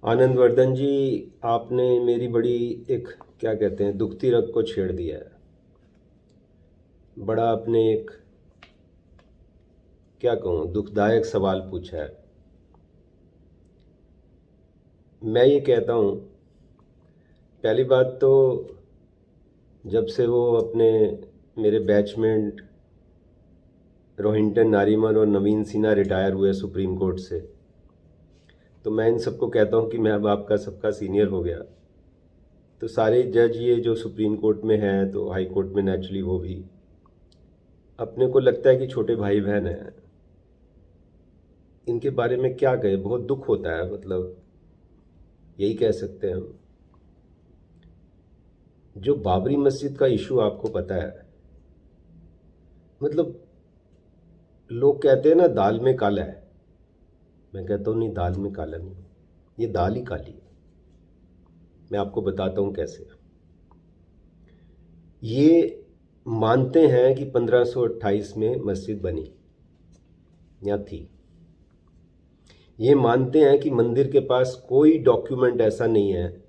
आनंदवर्धन जी, आपने मेरी बड़ी एक क्या कहते हैं दुखती रग को छेड़ दिया है। बड़ा आपने एक क्या कहूँ दुखदायक सवाल पूछा है। मैं ये कहता हूँ, पहली बात तो जब से वो अपने मेरे बैचमेट रोहिंटन नारीमन और नवीन सिन्हा रिटायर हुए सुप्रीम कोर्ट से, तो मैं इन सबको कहता हूँ कि मैं अब आपका सबका सीनियर हो गया। तो सारे जज ये जो सुप्रीम कोर्ट में हैं तो हाई कोर्ट में नेचुरली वो भी अपने को लगता है कि छोटे भाई बहन हैं। इनके बारे में क्या कहे, बहुत दुख होता है। मतलब यही कह सकते हैं हम। जो बाबरी मस्जिद का इशू आपको पता है, मतलब लोग कहते हैं ना दाल में काला है, मैं कहता हूँ नहीं, दाल में काला नहीं, ये दाल ही काली है। मैं आपको बताता हूँ कैसे। ये मानते हैं कि 1528 में मस्जिद बनी या थी। ये मानते हैं कि मंदिर के पास कोई डॉक्यूमेंट ऐसा नहीं है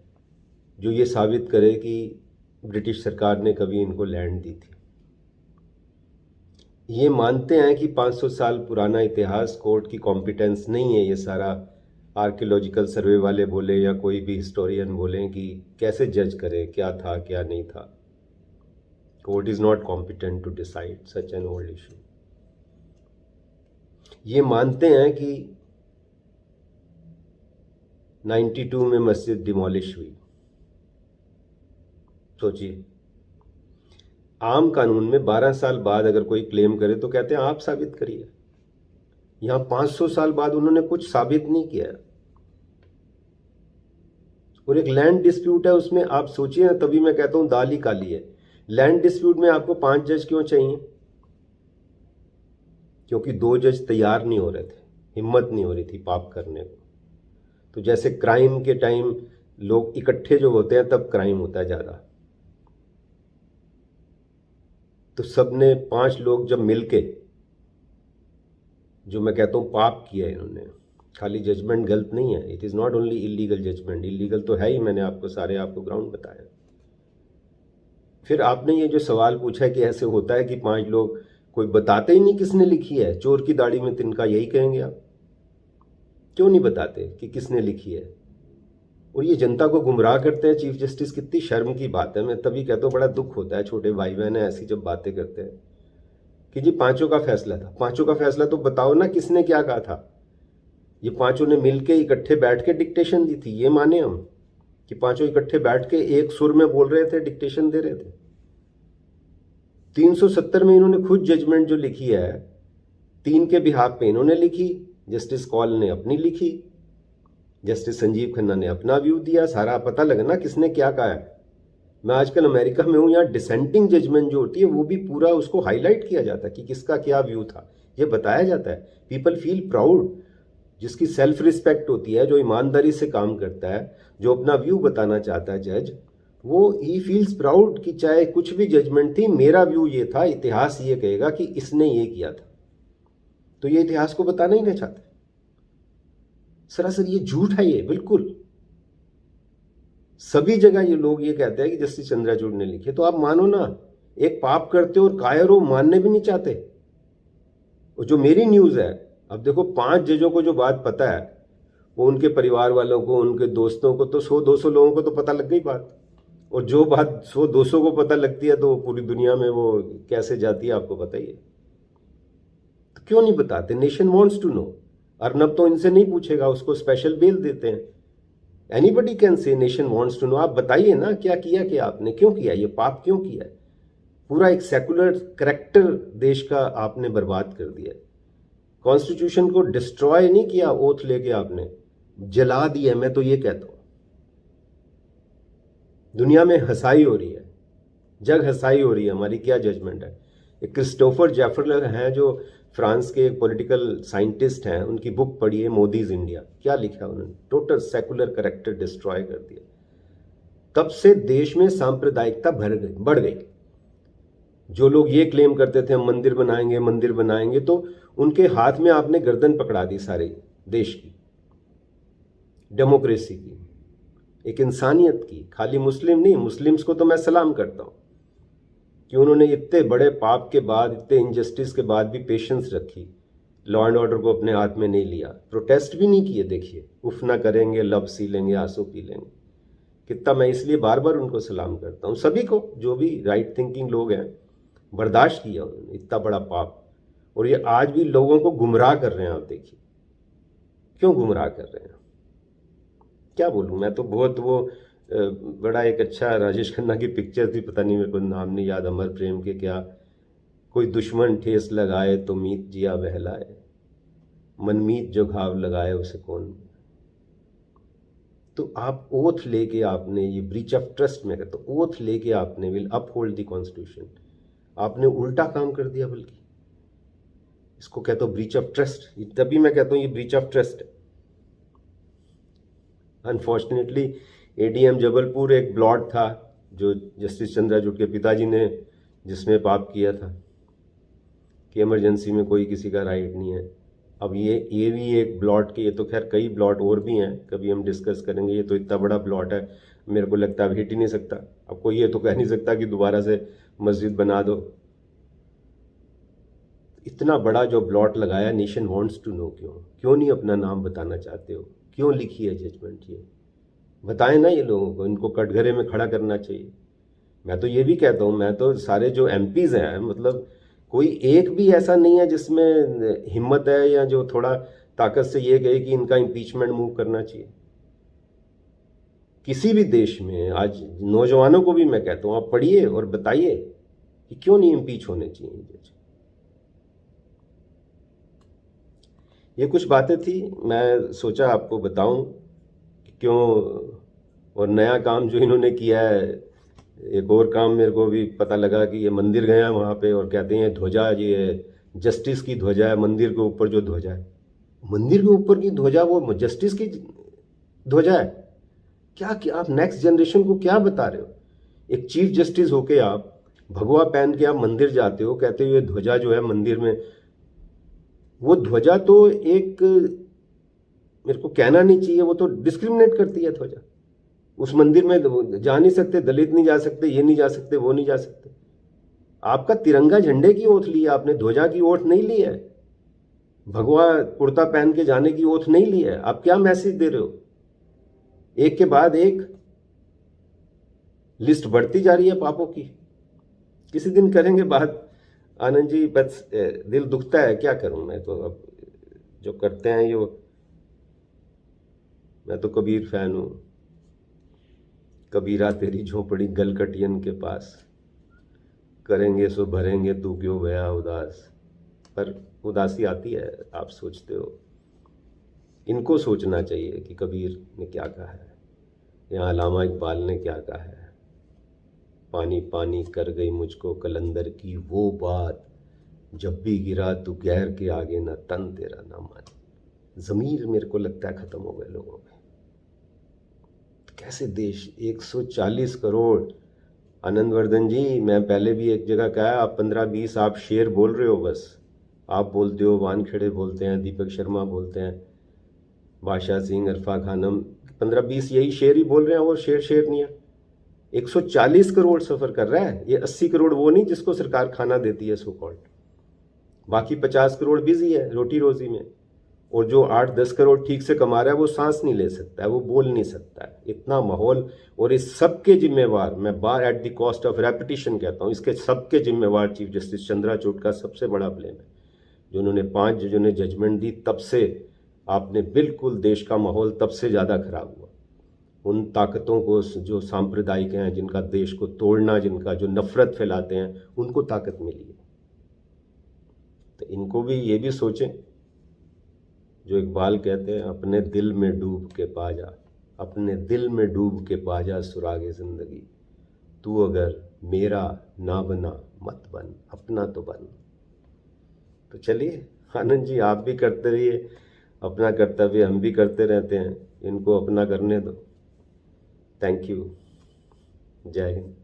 जो ये साबित करे कि ब्रिटिश सरकार ने कभी इनको लैंड दी थी। ये मानते हैं कि 500 साल पुराना इतिहास, कोर्ट की कॉम्पिटेंस नहीं है। ये सारा आर्कियोलॉजिकल सर्वे वाले बोले या कोई भी हिस्टोरियन बोले कि कैसे जज करें क्या था क्या नहीं था। Court is not competent to decide such an old issue. ये मानते हैं कि 92 में मस्जिद डिमोलिश हुई। सोचिए, आम कानून में 12 साल बाद अगर कोई क्लेम करे तो कहते हैं आप साबित करिए। यहां 500 साल बाद उन्होंने कुछ साबित नहीं किया। और एक लैंड डिस्प्यूट है उसमें, आप सोचिए ना, तभी मैं कहता हूं दाल ही काली है। लैंड डिस्प्यूट में आपको 5 जज क्यों चाहिए? क्योंकि 2 जज तैयार नहीं हो रहे थे, हिम्मत नहीं हो रही थी पाप करने को। तो जैसे क्राइम के टाइम लोग इकट्ठे जो होते हैं तब क्राइम होता है ज़्यादा। तो सबने 5 लोग जब मिलके, जो मैं कहता हूँ पाप किया है इन्होंने, खाली जजमेंट गलत नहीं है, it is not only illegal judgement, illegal तो है ही, मैंने आपको ग्राउंड बताया। फिर आपने ये जो सवाल पूछा है कि ऐसे होता है कि 5 लोग, कोई बताते ही नहीं किसने लिखी है, चोर की दाढ़ी में तिनका, यही कहेंगे आप? क्यों नहीं बताते कि किसने लिखी है? और ये जनता को गुमराह करते हैं चीफ जस्टिस। कितनी शर्म की बात है। मैं तभी कहता हूँ बड़ा दुख होता है, छोटे भाई बहन ऐसी जब बातें करते हैं कि जी 5 का फैसला था। 5 का फैसला तो बताओ ना किसने क्या कहा था। ये 5 ने मिलके इकट्ठे बैठ के डिक्टेशन दी थी, ये माने हम कि 5 इकट्ठे बैठ के एक सुर में बोल रहे थे, डिक्टेशन दे रहे थे। 370 में इन्होंने खुद जजमेंट जो लिखी है, 3 के बिहाफ पे इन्होंने लिखी, जस्टिस कौल ने अपनी लिखी, जस्टिस संजीव खन्ना ने अपना व्यू दिया। सारा पता लगा ना किसने क्या कहा है। मैं आजकल अमेरिका में हूं, यहाँ डिसेंटिंग जजमेंट जो होती है वो भी पूरा उसको हाईलाइट किया जाता है कि किसका क्या व्यू था, ये बताया जाता है। People feel proud. जिसकी सेल्फ रिस्पेक्ट होती है, जो ईमानदारी से काम करता है, जो अपना व्यू बताना चाहता है जज, वो ही फील्स प्राउड कि चाहे कुछ भी जजमेंट थी, मेरा व्यू ये था, इतिहास ये कहेगा कि इसने ये किया था। तो ये इतिहास को बताना ही नहीं चाहते। सरासर ये झूठ है, ये बिल्कुल सभी जगह ये लोग ये कहते हैं कि जस्टिस चंद्रचूड़ ने लिखे। तो आप मानो ना, एक पाप करते हो और कायर हो, मानने भी नहीं चाहते। और जो मेरी न्यूज है, अब देखो 5 जजों को जो बात पता है, वो उनके परिवार वालों को, उनके दोस्तों को, तो 100-200 लोगों को तो पता लग गई बात। और जो बात 100-200 को पता लगती है तो पूरी दुनिया में वो कैसे जाती है आपको पता ही है। तो क्यों नहीं बताते? Nation wants to know. Arnab तो इनसे नहीं पूछेगा, उसको स्पेशल बेल देते हैं। Anybody can say nation wants to know. आप बताइए ना क्या किया, क्या आपने क्यों किया, ये पाप क्यों किया है? पूरा एक सेकुलर करेक्टर देश का आपने बर्बाद कर दिया। कॉन्स्टिट्यूशन को डिस्ट्रॉय नहीं किया ओथ लेके, आपने जला दिया। मैं तो ये कहता हूं दुनिया में हंसाई हो रही है, जग हंसाई हो रही है हमारी क्या जजमेंट है। एक क्रिस्टोफर जेफरलर हैं जो फ्रांस के पॉलिटिकल साइंटिस्ट हैं, उनकी बुक पढ़ी है मोदीज इंडिया। क्या लिखा उन्होंने? टोटल सेकुलर करेक्टर डिस्ट्रॉय कर दिया। तब से देश में सांप्रदायिकता बढ़ गई। जो लोग ये क्लेम करते थे हम मंदिर बनाएंगे मंदिर बनाएंगे, तो उनके हाथ में आपने गर्दन पकड़ा दी सारे देश की। डेमोक्रेसी की, एक इंसानियत की। खाली मुस्लिम नहीं, मुस्लिम्स को तो मैं सलाम करता हूँ कि उन्होंने इतने बड़े पाप के बाद, इतने इनजस्टिस के बाद भी पेशेंस रखी, लॉ एंड ऑर्डर को अपने हाथ में नहीं लिया, प्रोटेस्ट भी नहीं किए। देखिए, उफ ना करेंगे, लब सी लेंगे, आंसू पी लेंगे। कितना मैं इसलिए बार बार उनको सलाम करता हूँ, सभी को, जो भी राइट थिंकिंग लोग हैं। बर्दाश्त किया उन्होंने इतना बड़ा पाप, और ये आज भी लोगों को गुमराह कर रहे हैं। आप देखिए क्यों गुमराह कर रहे हैं, क्या बोलूँ मैं तो। बहुत वो बड़ा एक अच्छा राजेश खन्ना की पिक्चर थी, पता नहीं मेरे को नाम नहीं याद, अमर प्रेम के क्या, कोई दुश्मन ठेस लगाए तो मीत जिया बहलाए, मनमीत जो घाव लगाए उसे कौन। तो आप ओथ लेके, आपने ये ब्रीच ऑफ ट्रस्ट में कहते, तो ओथ लेके आपने विल अपहोल्ड द कॉन्स्टिट्यूशन, आपने उल्टा काम कर दिया। बल्कि इसको कहता हूँ ब्रीच ऑफ ट्रस्ट, तभी मैं कहता हूँ ये ब्रीच ऑफ ट्रस्ट है। अनफॉर्चुनेटली एडीएम जबलपुर एक ब्लॉट था जो जस्टिस चंद्राचूड़ के पिताजी ने, जिसमें पाप किया था कि इमरजेंसी में कोई किसी का राइट नहीं है। अब ये भी एक ब्लॉट के, ये तो खैर कई ब्लॉट और भी हैं, कभी हम डिस्कस करेंगे। ये तो इतना बड़ा ब्लॉट है, मेरे को लगता है अब हिट ही नहीं सकता। अब कोई ये तो कह नहीं सकता कि दोबारा से मस्जिद बना दो। इतना बड़ा जो ब्लॉट लगाया, नेशन वांट्स टू नो, क्यों नहीं अपना नाम बताना चाहते हो, क्यों लिखी है जजमेंट, ये बताएं ना ये लोगों को, इनको कटघरे में खड़ा करना चाहिए। मैं तो ये भी कहता हूँ, मैं तो सारे जो एमपीज हैं, मतलब कोई एक भी ऐसा नहीं है जिसमें हिम्मत है या जो थोड़ा ताकत से ये कहे कि इनका इम्पीचमेंट मूव करना चाहिए। किसी भी देश में आज नौजवानों को भी मैं कहता हूँ, आप पढ़िए और बताइए कि क्यों नहीं इम्पीच होने चाहिए जज। ये कुछ बातें थी, मैं सोचा आपको बताऊं कि क्यों। और नया काम जो इन्होंने किया है, एक और काम मेरे को भी पता लगा कि ये मंदिर गया वहाँ पे और कहते हैं ध्वजा, ये जस्टिस की ध्वजा है, मंदिर के ऊपर जो ध्वजा है, मंदिर के ऊपर की ध्वजा वो जस्टिस की ध्वजा है। क्या आप नेक्स्ट जनरेशन को क्या बता रहे हो? एक चीफ जस्टिस होके आप भगवा पहन के आप मंदिर जाते हो, कहते हो ये ध्वजा जो है मंदिर में, वो ध्वजा तो एक, मेरे को कहना नहीं चाहिए, वो तो डिस्क्रिमिनेट करती है ध्वजा। उस मंदिर में जा नहीं सकते, दलित नहीं जा सकते, ये नहीं जा सकते, वो नहीं जा सकते। आपका तिरंगा झंडे की ओथ ली है आपने, ध्वजा की ओथ नहीं ली है, भगवा कुर्ता पहन के जाने की ओथ नहीं ली है। आप क्या मैसेज दे रहे हो? एक के बाद एक लिस्ट बढ़ती जा रही है पापों की। किसी दिन करेंगे बात आनंद जी, बस दिल दुखता है, क्या करूं मैं तो। अब जो करते हैं ये, मैं तो कबीर फैन हूं। कबीरा तेरी झोपड़ी गलकटियन के पास, करेंगे सो भरेंगे तू क्यों भया उदास। पर उदासी आती है, आप सोचते हो। इनको सोचना चाहिए कि कबीर ने क्या कहा है या अल्लामा इकबाल ने क्या कहा है। पानी पानी कर गई मुझको कलंदर की वो बात, जब भी गिरा तू गैर के आगे ना तन तेरा ना मान। ज़मीर मेरे को लगता है ख़त्म हो गए लोगों में। कैसे देश 140 करोड़। आनंदवर्धन जी, मैं पहले भी एक जगह कहा, आप 15-20 आप शेर बोल रहे हो, बस आप बोलते हो, वानखेड़े बोलते हैं, दीपक शर्मा बोलते हैं, बादशाह सिंह, अरफा खानम, 15-20 यही शेर ही बोल रहे हैं, और शेर नहीं है। 140 करोड़ सफ़र कर रहा है। ये 80 करोड़ वो नहीं जिसको सरकार खाना देती है सो कॉल्ड, बाकी 50 करोड़ बिजी है रोटी रोजी में। और जो 8-10 करोड़ ठीक से कमा रहा है वो सांस नहीं ले सकता है, वो बोल नहीं सकता है। इतना माहौल, और इस सब के जिम्मेवार, मैं बार at the cost of repetition कहता हूँ, इसके सबके जिम्मेवार चीफ जस्टिस चंद्राचूड़ का सबसे बड़ा ब्लेम है। जो उन्होंने 5 जजों ने जजमेंट दी, तब से आपने बिल्कुल देश का माहौल तब से ज़्यादा खराब हुआ। उन ताकतों को जो सांप्रदायिक हैं, जिनका देश को तोड़ना, जिनका जो नफरत फैलाते हैं, उनको ताकत मिली है। तो इनको भी ये भी सोचें, जो इकबाल कहते हैं, अपने दिल में डूब के पा जा, अपने दिल में डूब के पा जा सुरागे ज़िंदगी, तू अगर मेरा ना बना मत बन, अपना तो बन। तो चलिए आनंद जी, आप भी करते रहिए अपना कर्तव्य, हम भी करते रहते हैं, इनको अपना करने दो। Thank you. जय हिंद।